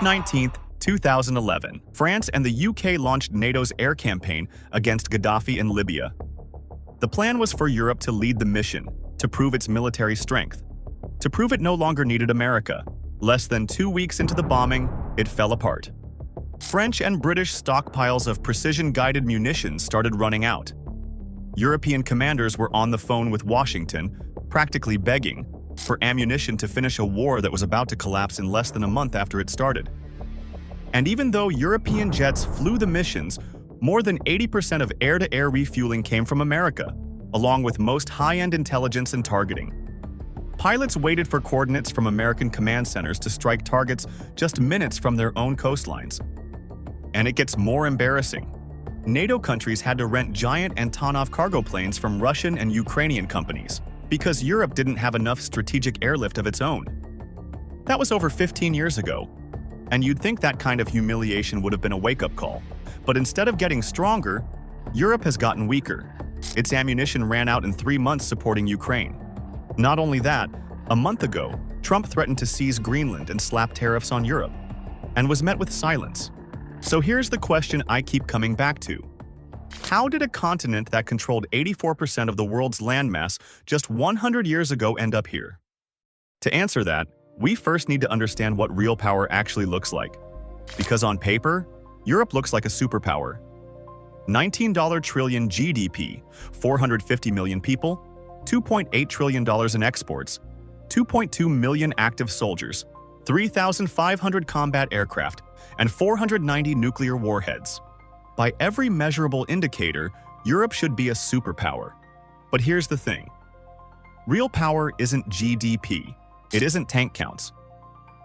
March 19, 2011, France and the UK launched NATO's air campaign against Gaddafi in Libya. The plan was for Europe to lead the mission, to prove its military strength, to prove it no longer needed America. Less than 2 weeks into the bombing, it fell apart. French and British stockpiles of precision-guided munitions started running out. European commanders were on the phone with Washington, practically begging for ammunition to finish a war that was about to collapse in less than a month after it started. And even though European jets flew the missions, more than 80% of air-to-air refueling came from America, along with most high-end intelligence and targeting. Pilots waited for coordinates from American command centers to strike targets just minutes from their own coastlines. And it gets more embarrassing. NATO countries had to rent giant Antonov cargo planes from Russian and Ukrainian companies because Europe didn't have enough strategic airlift of its own. That was over 15 years ago, and you'd think that kind of humiliation would have been a wake-up call. But instead of getting stronger, Europe has gotten weaker. Its ammunition ran out in 3 months supporting Ukraine. Not only that, a month ago, Trump threatened to seize Greenland and slap tariffs on Europe, and was met with silence. So here's the question I keep coming back to. How did a continent that controlled 84% of the world's landmass just 100 years ago end up here? To answer that, we first need to understand what real power actually looks like. Because on paper, Europe looks like a superpower. $19 trillion GDP, 450 million people, $2.8 trillion in exports, 2.2 million active soldiers, 3,500 combat aircraft, and 490 nuclear warheads. By every measurable indicator, Europe should be a superpower. But here's the thing. Real power isn't GDP. It isn't tank counts.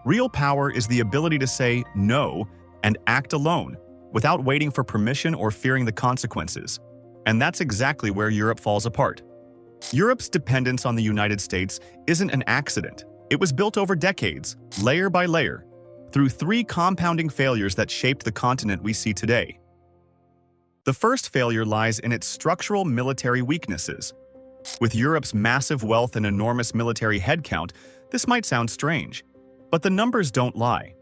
Real power is the ability to say no and act alone, without waiting for permission or fearing the consequences. And that's exactly where Europe falls apart. Europe's dependence on the United States isn't an accident. It was built over decades, layer by layer, through 3 compounding failures that shaped the continent we see today. The first failure lies in its structural military weaknesses. With Europe's massive wealth and enormous military headcount, this might sound strange, but the numbers don't lie.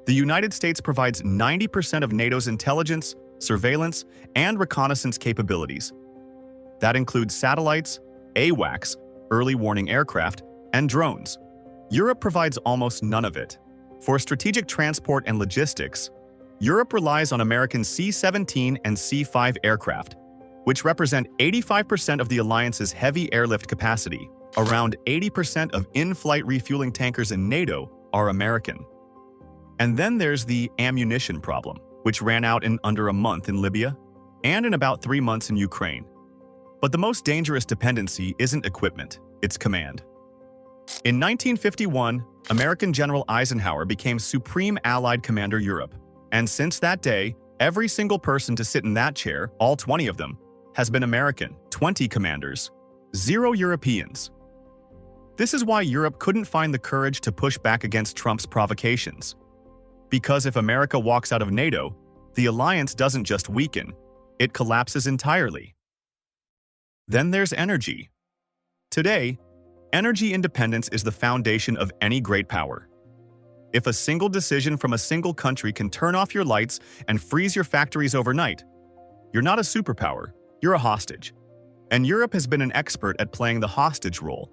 The United States provides 90% of NATO's intelligence, surveillance, and reconnaissance capabilities. That includes satellites, AWACS, early warning aircraft, and drones. Europe provides almost none of it. For strategic transport and logistics, Europe relies on American C-17 and C-5 aircraft, which represent 85% of the alliance's heavy airlift capacity. Around 80% of in-flight refueling tankers in NATO are American. And then there's the ammunition problem, which ran out in under a month in Libya and in about 3 months in Ukraine. But the most dangerous dependency isn't equipment, it's command. In 1951, American General Eisenhower became Supreme Allied Commander Europe. And since that day, every single person to sit in that chair, all 20 of them, has been American. 20 commanders, 0 Europeans. This is why Europe couldn't find the courage to push back against Trump's provocations. Because if America walks out of NATO, the alliance doesn't just weaken, it collapses entirely. Then there's energy. Today, energy independence is the foundation of any great power. If a single decision from a single country can turn off your lights and freeze your factories overnight, you're not a superpower, you're a hostage. And Europe has been an expert at playing the hostage role.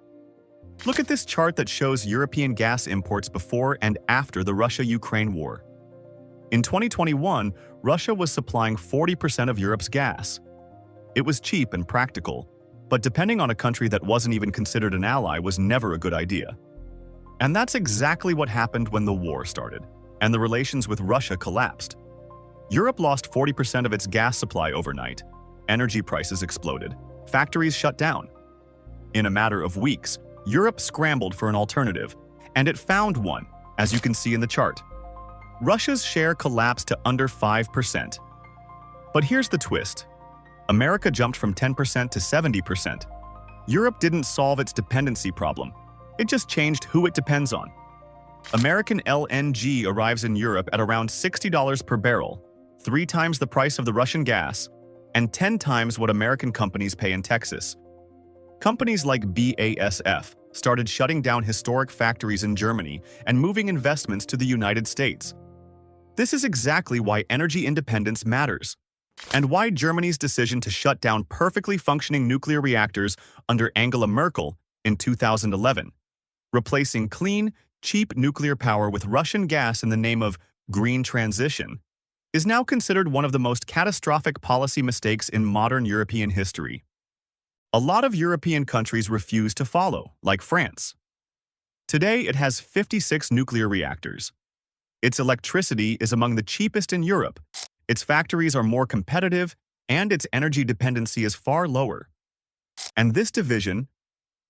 Look at this chart that shows European gas imports before and after the Russia-Ukraine war. In 2021, Russia was supplying 40% of Europe's gas. It was cheap and practical, but depending on a country that wasn't even considered an ally was never a good idea. And that's exactly what happened when the war started, and the relations with Russia collapsed. Europe lost 40% of its gas supply overnight. Energy prices exploded. Factories shut down. In a matter of weeks, Europe scrambled for an alternative, and it found one, as you can see in the chart. Russia's share collapsed to under 5%. But here's the twist. America jumped from 10% to 70%. Europe didn't solve its dependency problem. It just changed who it depends on. American LNG arrives in Europe at around $60 per barrel, 3 times the price of the Russian gas, and 10 times what American companies pay in Texas. Companies like BASF started shutting down historic factories in Germany and moving investments to the United States. This is exactly why energy independence matters, and why Germany's decision to shut down perfectly functioning nuclear reactors under Angela Merkel in 2011, replacing clean, cheap nuclear power with Russian gas in the name of green transition, is now considered one of the most catastrophic policy mistakes in modern European history. A lot of European countries refuse to follow, like France. Today, it has 56 nuclear reactors. Its electricity is among the cheapest in Europe, its factories are more competitive, and its energy dependency is far lower. And this division,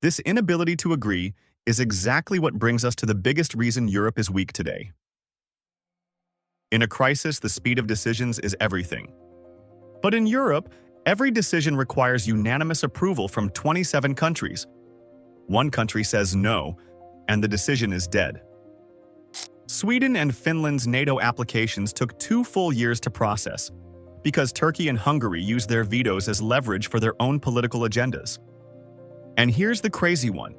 this inability to agree, is exactly what brings us to the biggest reason Europe is weak today. In a crisis, the speed of decisions is everything. But in Europe, every decision requires unanimous approval from 27 countries. One country says no, and the decision is dead. Sweden and Finland's NATO applications took 2 full years to process, because Turkey and Hungary used their vetoes as leverage for their own political agendas. And here's the crazy one.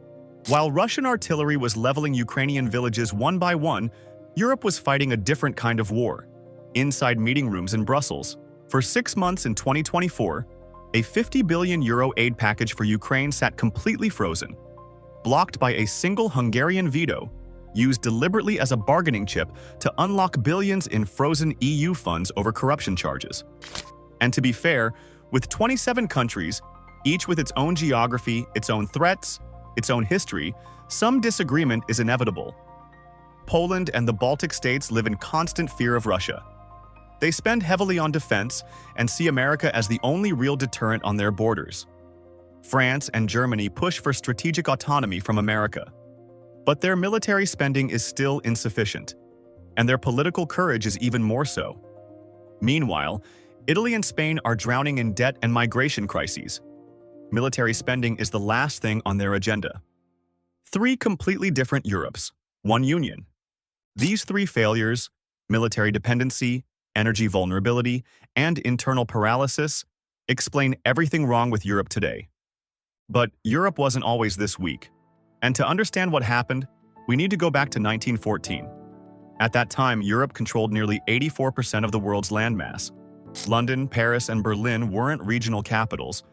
While Russian artillery was leveling Ukrainian villages one by one, Europe was fighting a different kind of war, inside meeting rooms in Brussels. For 6 months in 2024, a €50 billion aid package for Ukraine sat completely frozen, blocked by a single Hungarian veto, used deliberately as a bargaining chip to unlock billions in frozen EU funds over corruption charges. And to be fair, with 27 countries, each with its own geography, its own threats, its own history, some disagreement is inevitable. Poland and the Baltic states live in constant fear of Russia. They spend heavily on defense and see America as the only real deterrent on their borders. France and Germany push for strategic autonomy from America. But their military spending is still insufficient, and their political courage is even more so. Meanwhile, Italy and Spain are drowning in debt and migration crises. Military spending is the last thing on their agenda. 3 completely different Europes, one union. These 3 failures, military dependency, energy vulnerability, and internal paralysis, explain everything wrong with Europe today. But Europe wasn't always this weak. And to understand what happened, we need to go back to 1914. At that time, Europe controlled nearly 84% of the world's landmass. London, Paris, and Berlin weren't regional capitals.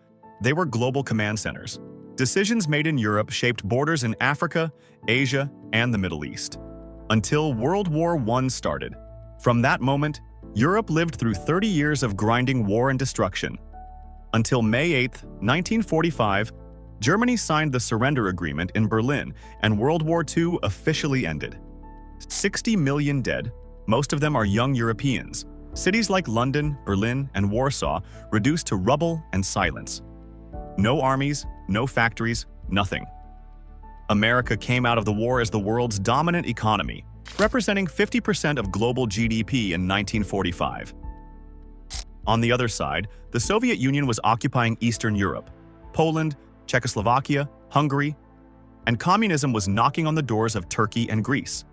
They were global command centers. Decisions made in Europe shaped borders in Africa, Asia, and the Middle East. Until World War I started. From that moment, Europe lived through 30 years of grinding war and destruction. Until May 8, 1945, Germany signed the surrender agreement in Berlin, and World War II officially ended. 60 million dead, most of them are young Europeans. Cities like London, Berlin, and Warsaw reduced to rubble and silence. No armies, no factories, nothing. America came out of the war as the world's dominant economy, representing 50% of global GDP in 1945. On the other side, the Soviet Union was occupying Eastern Europe, Poland, Czechoslovakia, Hungary, and communism was knocking on the doors of Turkey and Greece.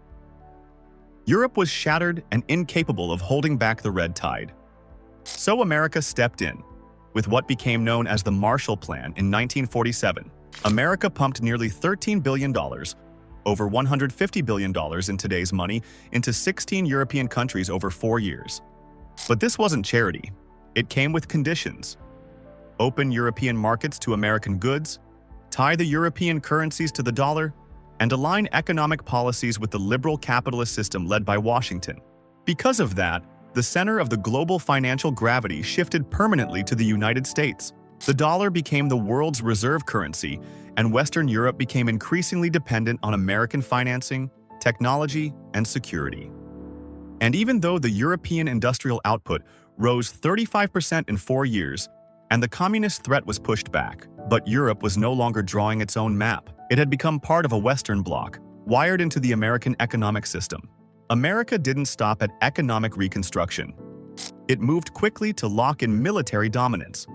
Europe was shattered and incapable of holding back the red tide. So America stepped in. With what became known as the Marshall Plan in 1947, America pumped nearly $13 billion, over $150 billion in today's money, into 16 European countries over 4 years. But this wasn't charity. It came with conditions. Open European markets to American goods, tie the European currencies to the dollar, and align economic policies with the liberal capitalist system led by Washington. Because of that, the center of the global financial gravity shifted permanently to the United States. The dollar became the world's reserve currency, and Western Europe became increasingly dependent on American financing, technology, and security. And even though the European industrial output rose 35% in 4 years, and the communist threat was pushed back, but Europe was no longer drawing its own map. It had become part of a Western bloc, wired into the American economic system. America didn't stop at economic reconstruction. It moved quickly to lock in military dominance.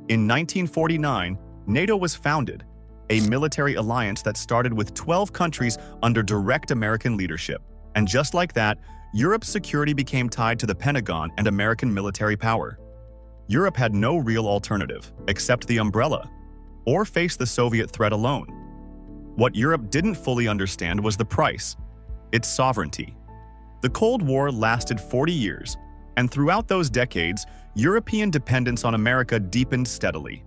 In 1949, NATO was founded, a military alliance that started with 12 countries under direct American leadership. And just like that, Europe's security became tied to the Pentagon and American military power. Europe had no real alternative, except the umbrella, or face the Soviet threat alone. What Europe didn't fully understand was the price, its sovereignty. The Cold War lasted 40 years, and throughout those decades, European dependence on America deepened steadily.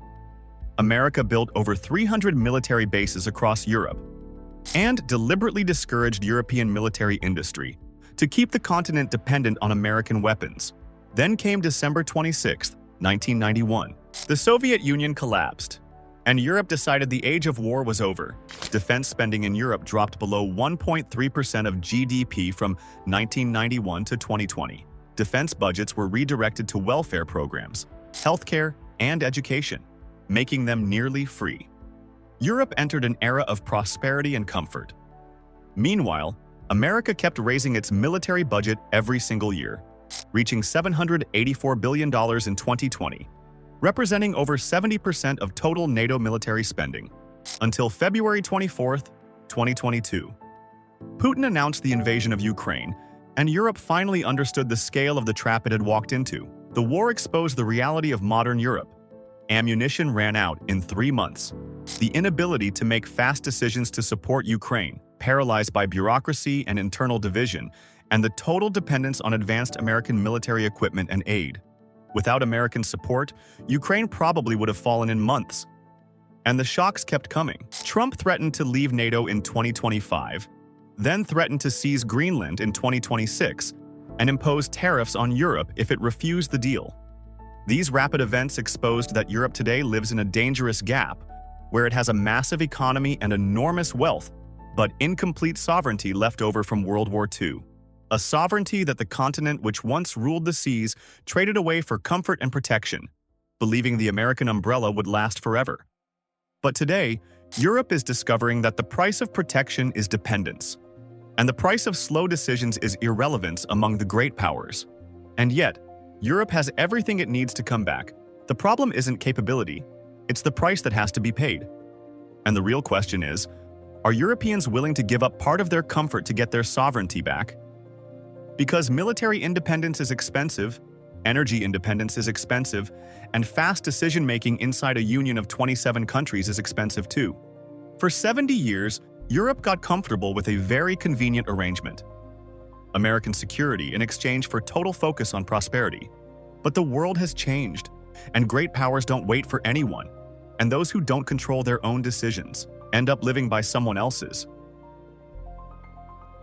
America built over 300 military bases across Europe and deliberately discouraged European military industry to keep the continent dependent on American weapons. Then came December 26, 1991. The Soviet Union collapsed, and Europe decided the age of war was over. Defense spending in Europe dropped below 1.3% of GDP from 1991 to 2020. Defense budgets were redirected to welfare programs, healthcare, and education, making them nearly free. Europe entered an era of prosperity and comfort. Meanwhile, America kept raising its military budget every single year, reaching $784 billion in 2020, representing over 70% of total NATO military spending, until February 24, 2022. Putin announced the invasion of Ukraine, and Europe finally understood the scale of the trap it had walked into. The war exposed the reality of modern Europe. Ammunition ran out in 3 months. The inability to make fast decisions to support Ukraine, paralyzed by bureaucracy and internal division, and the total dependence on advanced American military equipment and aid. Without American support, Ukraine probably would have fallen in months. And the shocks kept coming. Trump threatened to leave NATO in 2025, then threatened to seize Greenland in 2026, and impose tariffs on Europe if it refused the deal. These rapid events exposed that Europe today lives in a dangerous gap, where it has a massive economy and enormous wealth, but incomplete sovereignty left over from World War II. A sovereignty that the continent which once ruled the seas traded away for comfort and protection, believing the American umbrella would last forever. But today, Europe is discovering that the price of protection is dependence, and the price of slow decisions is irrelevance among the great powers. And yet, Europe has everything it needs to come back. The problem isn't capability, it's the price that has to be paid. And the real question is, are Europeans willing to give up part of their comfort to get their sovereignty back? Because military independence is expensive, energy independence is expensive, and fast decision-making inside a union of 27 countries is expensive too. For 70 years, Europe got comfortable with a very convenient arrangement: American security in exchange for total focus on prosperity. But the world has changed, and great powers don't wait for anyone, and those who don't control their own decisions end up living by someone else's.